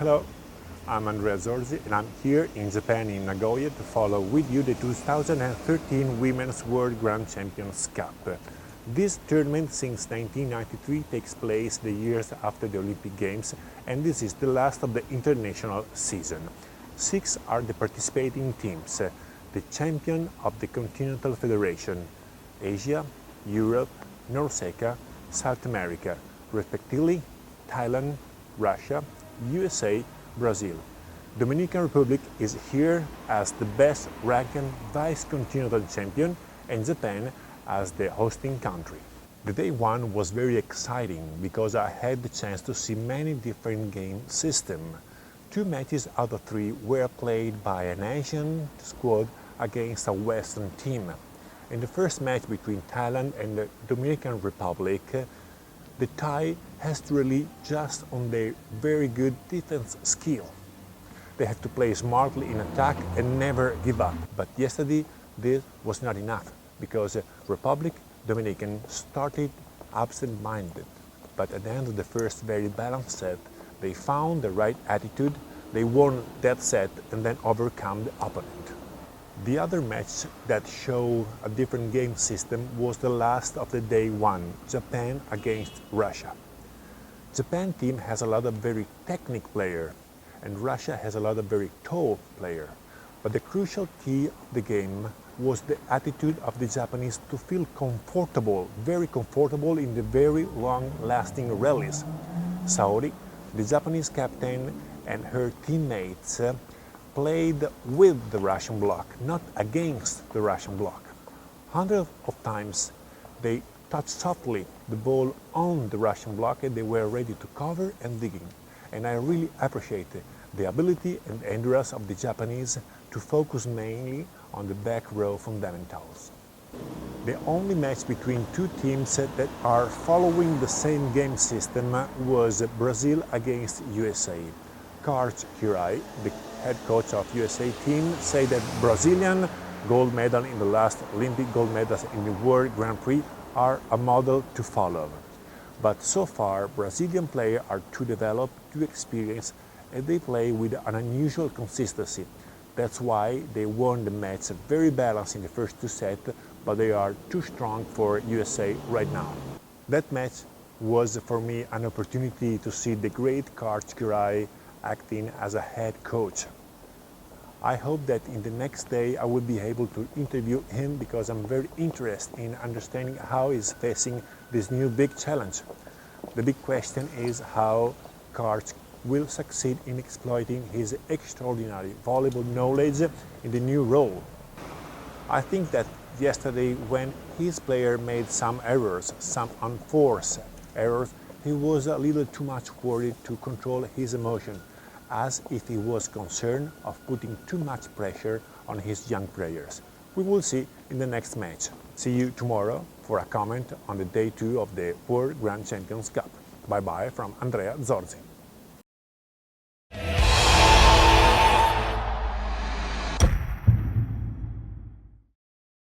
Hello, I'm Andrea Zorzi and I'm here in Japan in Nagoya to follow with you the 2013 Women's World Grand Champions Cup. This tournament since 1993 takes place the years after the Olympic Games, and this is the last of the international season. 6 are the participating teams, the champion of the Continental Federation, Asia, Europe, North Africa, South America, respectively Thailand, Russia, USA, Brazil. Dominican Republic is here as the best ranked vice-continental champion and Japan as the hosting country. The day one was very exciting because I had the chance to see many different game systems. 2 matches out of 3 were played by an Asian squad against a Western team. In the first match between Thailand and the Dominican Republic, the Thai has to rely just on their very good defense skill. They have to play smartly in attack and never give up. But yesterday this was not enough because Republic Dominican started absent-minded. But at the end of the first very balanced set, they found the right attitude, they won that set and then overcome the opponent. The other match that showed a different game system was the last of the day one, Japan against Russia. Japan team has a lot of very technical players and Russia has a lot of very tall players. But the crucial key of the game was the attitude of the Japanese to feel comfortable, very comfortable in the very long-lasting rallies. Saori, the Japanese captain, and her teammates played with the Russian bloc, not against the Russian bloc. Hundreds of times they touched softly the ball on the Russian bloc and they were ready to cover and digging. And I really appreciate the ability and endurance of the Japanese to focus mainly on the back row fundamentals. The only match between 2 teams that are following the same game system was Brazil against USA. Coach Hirai, the head coach of USA team, said that Brazilian gold medal in the last Olympic gold medals in the World Grand Prix are a model to follow. But so far, Brazilian players are too developed, too experienced, and they play with an unusual consistency. That's why they won the match very balanced in the first 2 sets, but they are too strong for USA right now. That match was for me an opportunity to see the great Coach Hirai acting as a head coach. I hope that in the next day I will be able to interview him because I'm very interested in understanding how he's facing this new big challenge. The big question is how Coach will succeed in exploiting his extraordinary volleyball knowledge in the new role. I think that yesterday when his player made some errors, some unforced errors, he was a little too much worried to control his emotion, as if he was concerned of putting too much pressure on his young players. We will see in the next match. See you tomorrow for a comment on the day 2 of the World Grand Champions Cup. Bye bye from Andrea Zorzi.